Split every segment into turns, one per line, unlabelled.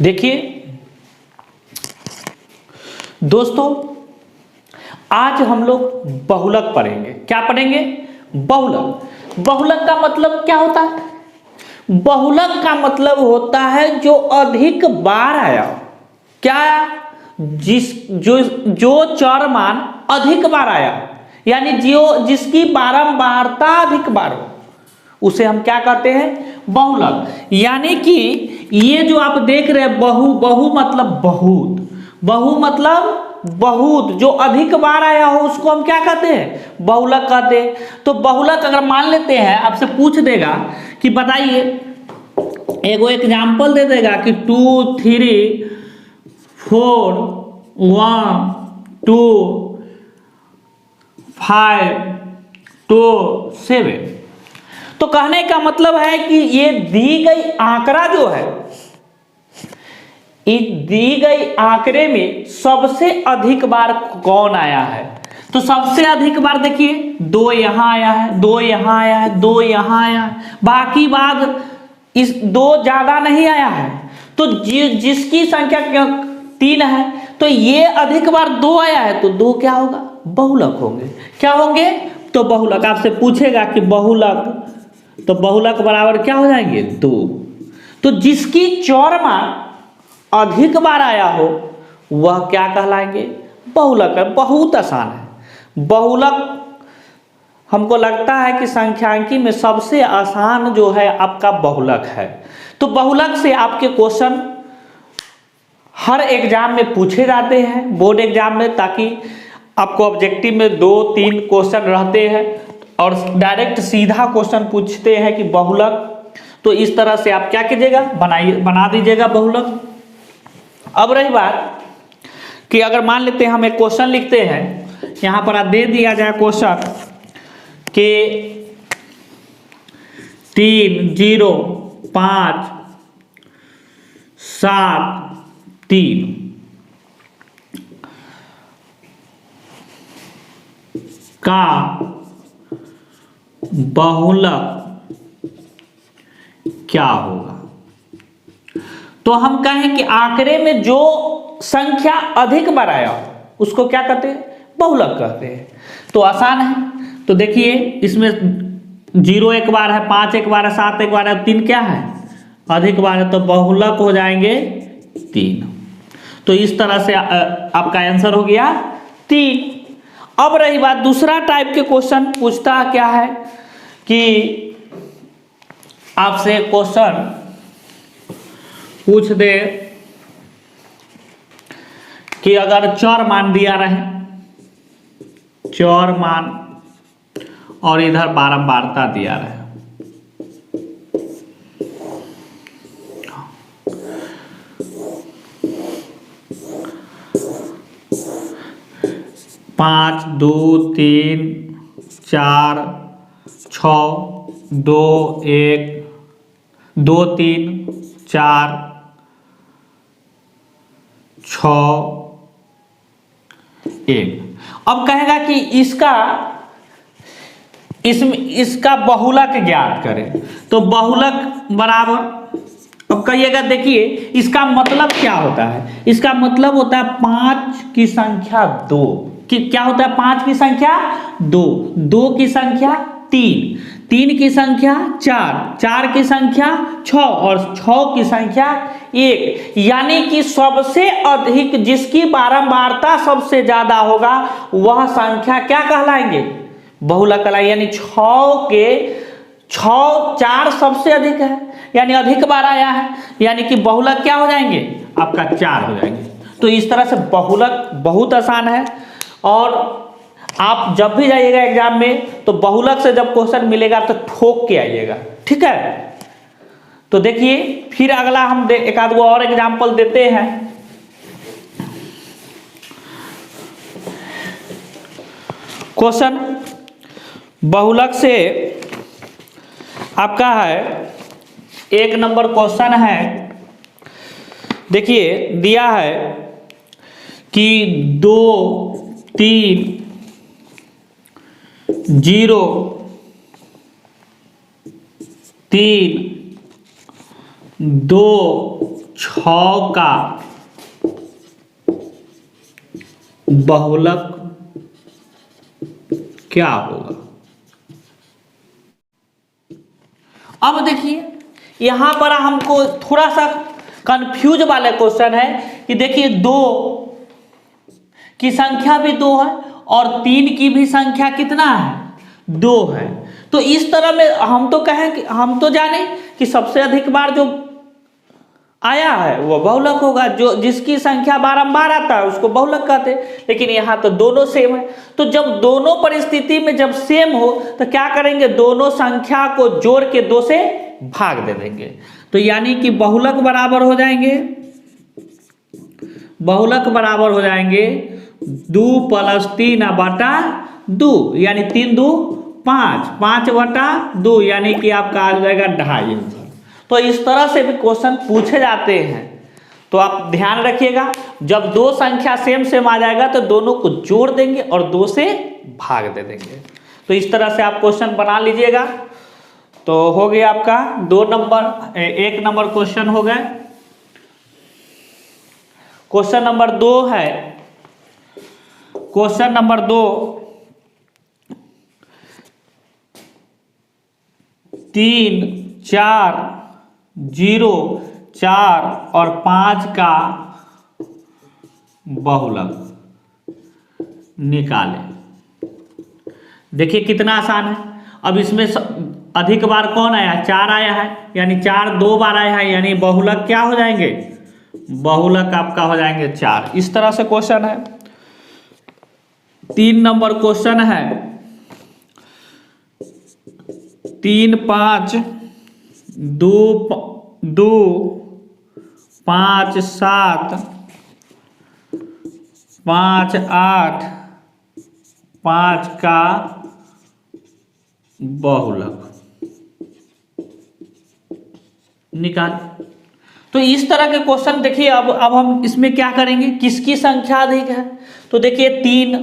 देखिए दोस्तों, आज हम लोग बहुलक पढ़ेंगे। क्या पढ़ेंगे? बहुलक। बहुलक का मतलब क्या होता है? बहुलक का मतलब होता है जो अधिक बार आया। क्या आया? जो चर मान अधिक बार आया, यानी जिसकी बारंबारता अधिक बार हो, उसे हम क्या कहते हैं? बहुलक। यानी कि ये जो आप देख रहे हैं बहु मतलब बहुत, बहु मतलब बहुत, जो अधिक बार आया हो उसको हम क्या कहते हैं? बहुलक कहते हैं। तो बहुलक अगर मान लेते हैं, आपसे पूछ देगा कि बताइए, एगो एग्जाम्पल दे देगा कि 2 3 4 1 2 5 2 7। तो कहने का मतलब है कि ये दी गई आंकड़ा जो है, इस दी गई आंकड़े में सबसे अधिक बार कौन आया है? तो सबसे अधिक बार देखिए 2 यहां आया है, 2 यहां आया है, 2 यहां आया है, बाकी बाद इस 2 ज्यादा नहीं आया है। तो जिसकी संख्या 3 है, तो ये अधिक बार 2 आया है, तो 2 क्या होगा? बहुलक होंगे। क्या होंगे? तो बहुलक। आपसे पूछेगा कि बहुलक, तो बहुलक बराबर क्या हो जाएंगे? 2। तो जिसकी चौर मान अधिक बार आया हो वह क्या कहलाएंगे? बहुलक है। बहुत आसान है बहुलक। हमको लगता है कि संख्यांकी में सबसे आसान जो है आपका बहुलक है। तो बहुलक से आपके क्वेश्चन हर एग्जाम में पूछे जाते हैं, बोर्ड एग्जाम में, ताकि आपको ऑब्जेक्टिव में 2-3 क्वेश्चन रहते हैं और डायरेक्ट सीधा क्वेश्चन पूछते हैं कि बहुलक। तो इस तरह से आप क्या कीजिएगा? बना दीजिएगा बहुलक। अब रही बात कि अगर मान लेते हैं हम एक क्वेश्चन लिखते हैं, यहां पर दे दिया जाए क्वेश्चन के 3 0 5 7 3 का बहुलक क्या होगा? तो हम कहें कि आंकड़े में जो संख्या अधिक बार आया उसको क्या कहते हैं? बहुलक कहते हैं। तो आसान है। तो देखिए, इसमें 0 एक बार है, 5 एक बार है, 7 एक बार है, 3 क्या है? अधिक बार है, तो बहुलक हो जाएंगे 3। तो इस तरह से आपका आंसर हो गया 3। अब रही बात, दूसरा टाइप के क्वेश्चन पूछता क्या है कि आपसे क्वेश्चन पूछ दे कि अगर चर मान दिया रहे, चर मान, और इधर बारंबारता दिया रहे, पाँच 2 3 4 6 2 1 2 3 4 6 1। अब कहेगा कि इसका बहुलक ज्ञात करें। तो बहुलक बराबर, अब कहिएगा, देखिए इसका मतलब क्या होता है? इसका मतलब होता है 5 की संख्या 2 कि क्या होता है? 5 की संख्या 2, 2 की संख्या 3, 3 की संख्या 4, 4 की संख्या 6 और 6 की संख्या 1। यानी कि सबसे अधिक जिसकी बारंबारता सबसे ज्यादा होगा वह संख्या क्या कहलाएंगे? बहुलक कहलाएंगे। यानी 4 सबसे अधिक है, यानी अधिक बार आया है, यानी कि बहुलक क्या हो जाएंगे? आपका 4 हो जाएंगे। तो इस तरह से बहुलक बहुत आसान है। और आप जब भी जाइएगा एग्जाम में तो बहुलक से जब क्वेश्चन मिलेगा तो ठोक के आइएगा, ठीक है? तो देखिए, फिर अगला हम एक आध और एग्जाम्पल देते हैं। क्वेश्चन बहुलक से आपका है 1 नंबर क्वेश्चन है। देखिए दिया है कि 2 3 0 3 2 6 का बहुलक क्या होगा। अब देखिए यहां पर हमको थोड़ा सा कंफ्यूज वाला क्वेश्चन है कि देखिए 2 की संख्या भी 2 है और 3 की भी संख्या कितना है 2 है। तो इस तरह में हम तो कहें कि हम तो जाने कि सबसे अधिक बार जो आया है वो बहुलक होगा, जो जिसकी संख्या बारंबार आता है उसको बहुलक कहते हैं। लेकिन यहाँ तो दोनों सेम है, तो जब दोनों परिस्थिति में जब सेम हो तो क्या करेंगे, दोनों संख्या को जोड़ के 2 से भाग दे देंगे। तो यानी कि बहुलक बराबर हो जाएंगे, बहुलक बराबर हो जाएंगे 2 + 3/2, यानी 3 2 5, 5/2 यानी कि आपका आ जाएगा 2.5। तो इस तरह से भी क्वेश्चन पूछे जाते हैं। तो आप ध्यान रखिएगा, जब 2 संख्या सेम आ जाएगा तो दोनों को जोड़ देंगे और 2 से भाग दे देंगे। तो इस तरह से आप क्वेश्चन बना लीजिएगा। तो हो गया आपका 2 नंबर, 1 नंबर क्वेश्चन हो गए। क्वेश्चन नंबर 2 है, क्वेश्चन नंबर 2 3 4 0 4 और 5 का बहुलक निकालें। देखिए कितना आसान है। अब इसमें अधिक बार कौन आया, 4 आया है, यानी 4 2 बार आया है, यानी बहुलक क्या हो जाएंगे, बहुलक आपका हो जाएंगे 4। इस तरह से क्वेश्चन है। 3 नंबर क्वेश्चन है, 3 5 2 5 7 5 8 5 का बहुलक निकाल। तो इस तरह के क्वेश्चन देखिए, अब हम इसमें क्या करेंगे, किसकी संख्या अधिक है। तो देखिए 3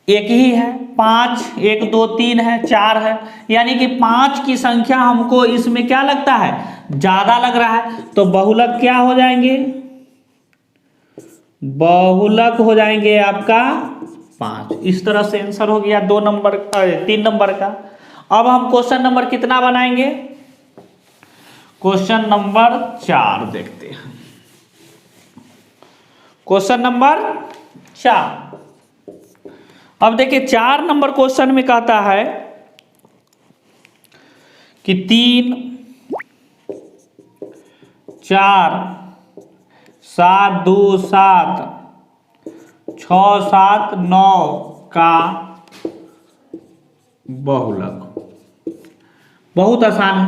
एक ही है, 5 1 2 3 है, 4 है, यानी कि 5 की संख्या हमको इसमें क्या लगता है, ज्यादा लग रहा है। तो बहुलक क्या हो जाएंगे, बहुलक हो जाएंगे आपका 5। इस तरह से आंसर हो गया 2 नंबर 3 नंबर का। अब हम क्वेश्चन नंबर कितना बनाएंगे, क्वेश्चन नंबर 4 देखते हैं। क्वेश्चन नंबर 4, अब देखिए 4 नंबर क्वेश्चन में कहता है कि 3 4 7 2 7 6 7 9 का बहुलक। बहुत आसान है,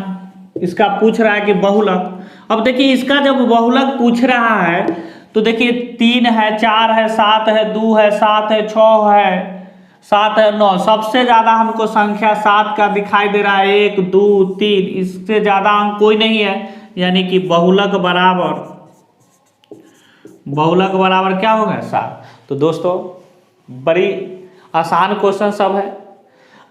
इसका पूछ रहा है कि बहुलक। अब देखिए इसका जब बहुलक पूछ रहा है तो देखिए 3 है, 4 है, 7 है, 2 है, 7 है, 6 है, 7 है, 9। सबसे ज्यादा हमको संख्या 7 का दिखाई दे रहा है, 1 2 3, इससे ज्यादा अंक कोई नहीं है, यानी कि बहुलक बराबर क्या होगा, 7। तो दोस्तों बड़ी आसान क्वेश्चन सब है,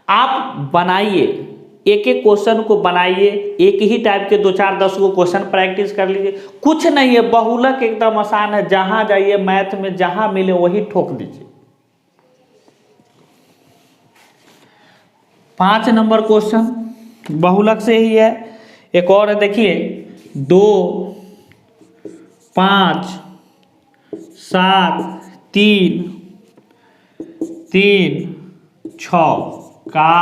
आप बनाइए, एक एक क्वेश्चन को बनाइए, एक ही टाइप के 2 4 10 को क्वेश्चन प्रैक्टिस कर लीजिए। कुछ नहीं है, बहुलक एकदम आसान है, जहां जाइए मैथ में जहां मिले वही ठोक दीजिए। 5 नंबर क्वेश्चन बहुलक से ही है। एक और है, देखिए 2 5 7 3 3 6 का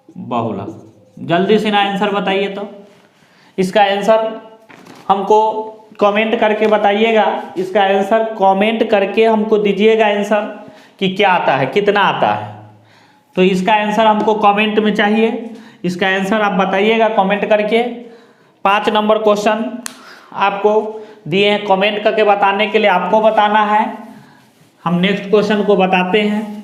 बहुलक। जल्दी से ना आंसर बताइए। तो इसका आंसर हमको कमेंट करके बताइएगा, इसका आंसर कमेंट करके हमको दीजिएगा आंसर कि क्या आता है, कितना आता है। तो इसका आंसर हमको कमेंट में चाहिए, इसका आंसर आप बताइएगा कमेंट करके। 5 नंबर क्वेश्चन आपको दिए हैं, कमेंट करके बताने के लिए आपको बताना है। हम नेक्स्ट क्वेश्चन को बताते हैं।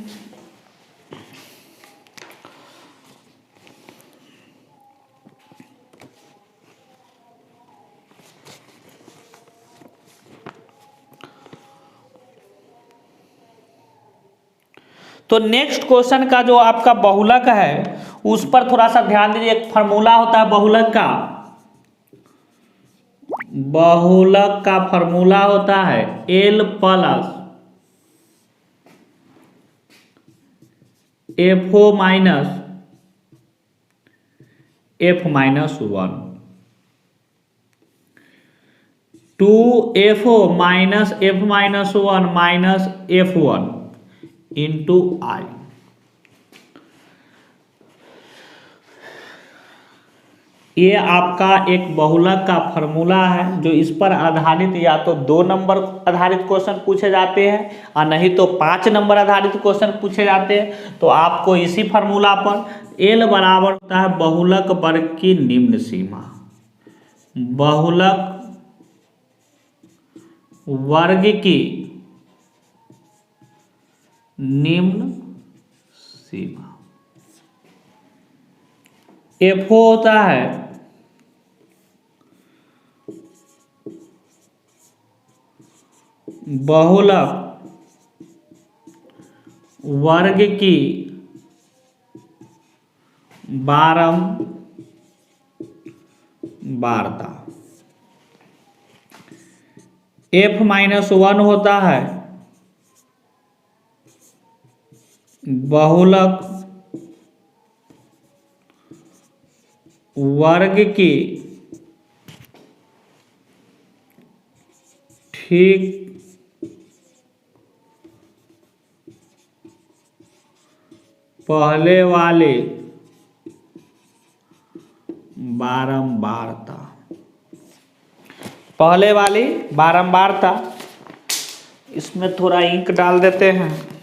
तो नेक्स्ट क्वेश्चन का जो आपका बहुलक है उस पर थोड़ा सा ध्यान दीजिए। एक फार्मूला होता है बहुलक का, बहुलक का फॉर्मूला होता है L plus FO minus F minus 1, 2FO minus F minus 1 minus F1 into I। ये आपका एक बहुलक का फॉर्मूला है जो इस पर आधारित या तो 2 नंबर आधारित क्वेश्चन पूछे जाते हैं और नहीं तो 5 नंबर आधारित क्वेश्चन पूछे जाते हैं। तो आपको इसी फार्मूला पर L बराबर होता है बहुलक वर्ग की निम्न सीमा, बहुलक वर्ग की निम्न सीमा। FO होता है बहुलक वर्ग की बारंबारता। F माइनस 1 होता है बहुलक वर्ग की ठीक पहले वाले बारंबारता, पहले वाली बारंबारता। इसमें थोड़ा इंक डाल देते हैं।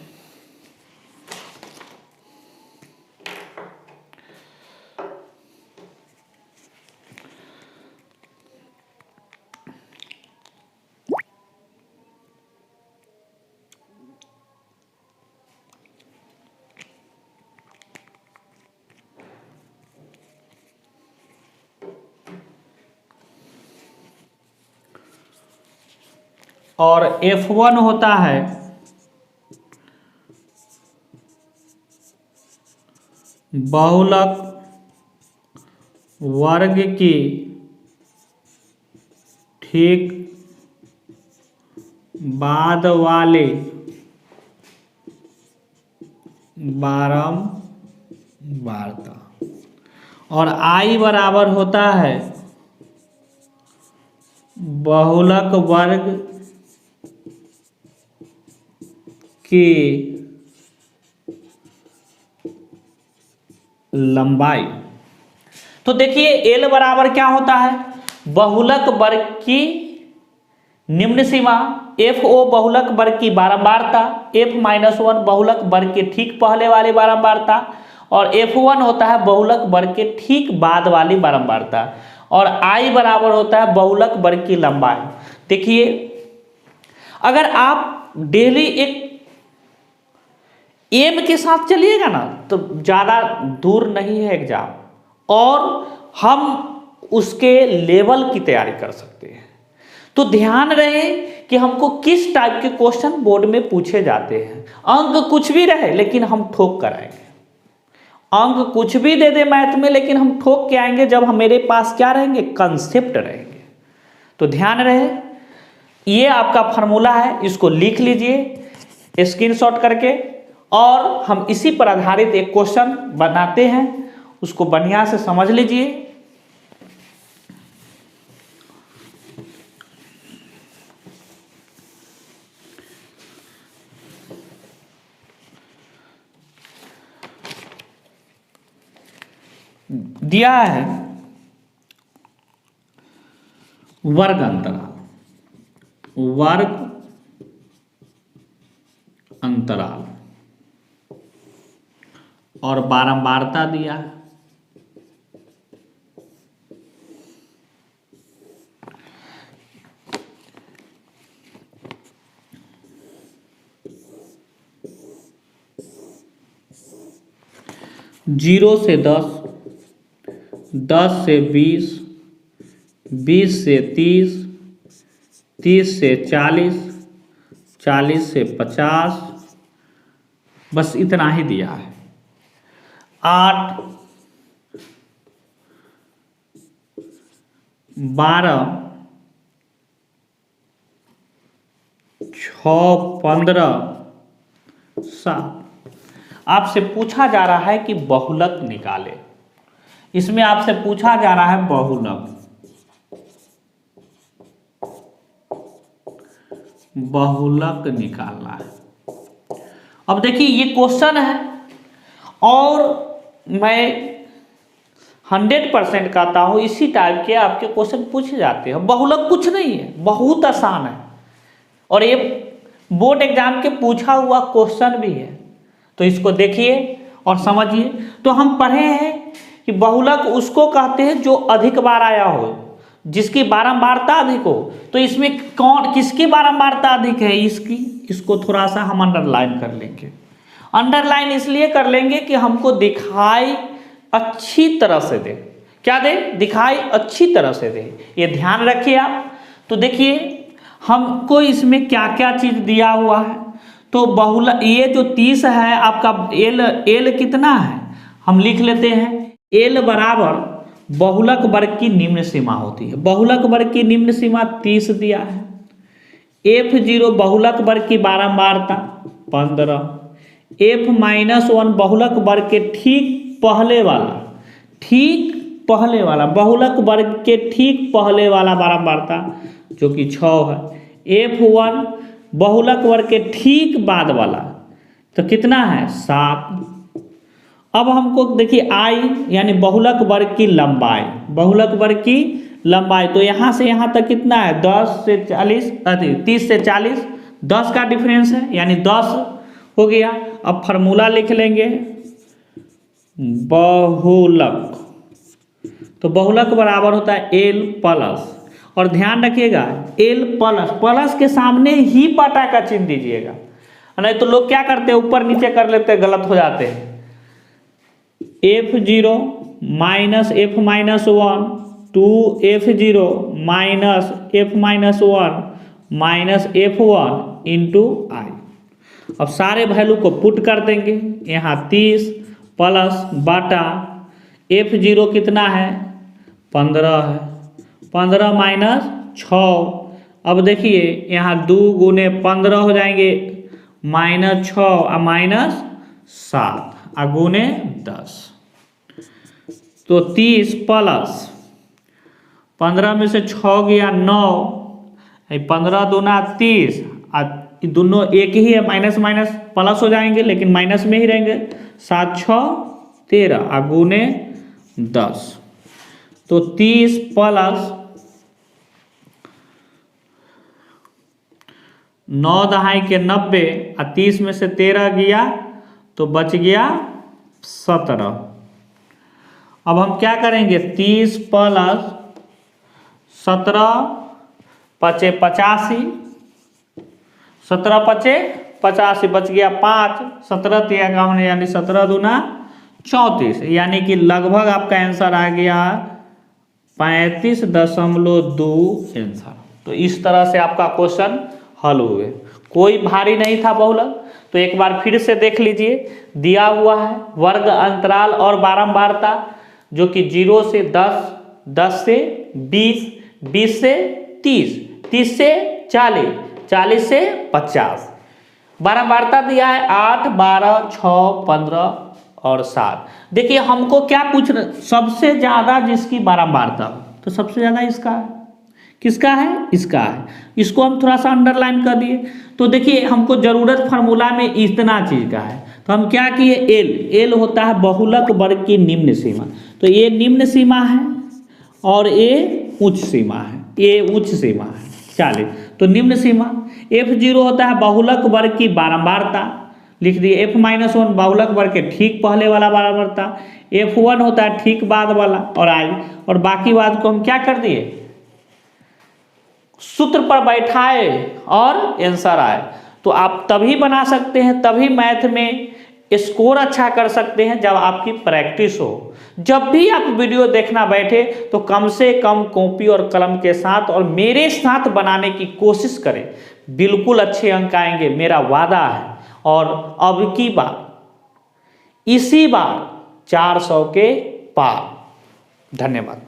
और F1 होता है बहुलक वर्ग की ठीक बाद वाले बारंबारता। और I बराबर होता है बहुलक वर्ग की लंबाई। तो देखिए L बराबर क्या होता है, बहुलक वर्ग की निम्न सीमा, FO बहुलक वर्ग की बारंबारता, F माइनस 1 बहुलक वर्ग के ठीक पहले वाली बारंबारता और F1 होता है बहुलक वर्ग के ठीक बाद वाली बारंबारता और I बराबर होता है बहुलक वर्ग की लंबाई। देखिए अगर आप डेली एक एम के साथ चलिएगा ना तो ज़्यादा दूर नहीं है एग्जाम और हम उसके लेवल की तैयारी कर सकते हैं। तो ध्यान रहे कि हमको किस टाइप के क्वेश्चन बोर्ड में पूछे जाते हैं। अंक कुछ भी रहे लेकिन हम ठोक कर आएंगे, अंक कुछ भी दे दे मैथ में लेकिन हम ठोक के आएंगे जब हम मेरे पास क्या रहेंगे, कंसेप्ट रहेंगे। तो ध्यान रहे ये आपका फार्मूला है, इसको लिख लीजिए स्क्रीनशॉट करके और हम इसी पर आधारित एक क्वेश्चन बनाते हैं, उसको बढ़िया से समझ लीजिए। दिया है वर्ग अंतराल, वर्ग अंतराल और बारंबारता दिया है। जीरो से 10, 10 से 20, 20 से 30, 30 से 40, 40 से 50, बस इतना ही दिया है। 8, 12, 6, 15, 7। आपसे पूछा जा रहा है कि बहुलक निकाले। इसमें आपसे पूछा जा रहा है बहुलक, बहुलक निकालना है। अब देखिए ये क्वेश्चन है और मैं 100% कहता हूँ इसी टाइप के आपके क्वेश्चन पूछे जाते हैं। बहुलक कुछ नहीं है, बहुत आसान है और ये बोर्ड एग्जाम के पूछा हुआ क्वेश्चन भी है। तो इसको देखिए और समझिए। तो हम पढ़े हैं कि बहुलक उसको कहते हैं जो अधिक बार आया हो, जिसकी बारंबारता अधिक हो। तो इसमें कौन किसकी बारंबारता अधिक है? इसकी। इसको थोड़ा सा हम अंडरलाइन कर लेंगे। अंडरलाइन इसलिए कर लेंगे कि हमको दिखाई अच्छी तरह से दे। क्या दे? दिखाई अच्छी तरह से दे, ये ध्यान रखिए आप। तो देखिए हमको इसमें क्या क्या चीज दिया हुआ है। तो बहुलक ये जो 30 है आपका एल कितना है हम लिख लेते हैं। एल बराबर बहुलक वर्ग की निम्न सीमा होती है। बहुलक वर्ग की निम्न सीमा 30 दिया है। F0 बहुलक वर्ग की बारंबारता 15। F-1 बहुलक वर्ग के ठीक पहले वाला बहुलक वर्ग के ठीक पहले वाला बारंबारता जो कि 6 है। F1 बहुलक वर्ग के ठीक बाद वाला तो कितना है? 7। अब हमको देखिए आई यानी बहुलक वर्ग की लंबाई, बहुलक वर्ग की लंबाई तो यहाँ से यहाँ तक कितना है? 10 से 40, 30 से 40, 10 का डिफरेंस है यानी 10 हो गया। अब फार्मूला लिख लेंगे बहुलक। तो बहुलक बराबर होता है एल प्लस, और ध्यान रखिएगा एल प्लस, प्लस के सामने ही बटा का चिन्ह दीजिएगा, नहीं तो लोग क्या करते हैं ऊपर नीचे कर लेते हैं, गलत हो जाते हैं। F0 minus F-1 2F0 minus F-1 minus F1 into I. अब सारे वैल्यू को पुट कर देंगे। यहाँ 30 प्लस बटा F0 कितना है? 15 है। 15 माइनस 6। अब देखिए यहाँ 2 गुने 15 हो जाएंगे, माइनस 6 और माइनस 7 और गुने 10। तो 30 प्लस 15 में से 6 गया 9, 15 दूना 30, दोनों एक ही है, माइनस माइनस प्लस हो जाएंगे लेकिन माइनस में ही रहेंगे। 7 6 13 और गुने 10। तो 30 प्लस 9 दहाई के 90 और 30 में से 13 गया तो बच गया 17। अब हम क्या करेंगे? 30 प्लस 17 पचे 85, 17 पचे 85 बच गया 5, 17 तिया का हमने यानी 17 दूना 34, यानी कि लगभग आपका आंसर आ गया 35.2 आंसर। तो इस तरह से आपका क्वेश्चन हल हुए, कोई भारी नहीं था बहुलक। तो एक बार फिर से देख लीजिए, दिया हुआ है वर्ग अंतराल और बारंबारता जो कि 0 से 10, 10 से 20, 20 से 30, 30 से 40, 40 से 50। बारंबारता दिया है 8, 12, 6, 15 और 7। देखिए हमको क्या पूछ रहे, सबसे ज्यादा जिसकी बारंबारता, तो सबसे ज्यादा इसका है। किसका है? इसका है। इसको हम थोड़ा सा अंडरलाइन कर दिए। तो देखिए हमको जरूरत फार्मूला में इतना चीज का है, तो हम क्या किए? एल होता है बहुलक वर्ग की निम्न सीमा। तो ये निम्न सीमा है और ये उच्च सीमा है, ये उच्च सीमा है 40। तो निम्न सीमा F0 होता है बहुलक वर्ग की बारंबारता, लिख दिए। F-1 बहुलक वर्ग के ठीक पहले वाला बारंबारता, F1 होता है ठीक बाद वाला, और आई, और बाकी बात को हम क्या कर दिए? सूत्र पर बैठाए और आंसर आए। तो आप तभी बना सकते हैं, तभी मैथ में स्कोर अच्छा कर सकते हैं जब आपकी प्रैक्टिस हो। जब भी आप वीडियो देखना बैठे तो कम से कम कॉपी और कलम के साथ और मेरे साथ बनाने की कोशिश करें, बिल्कुल अच्छे अंक आएंगे, मेरा वादा है। और अब की बार, इसी बार 400 के पार। धन्यवाद।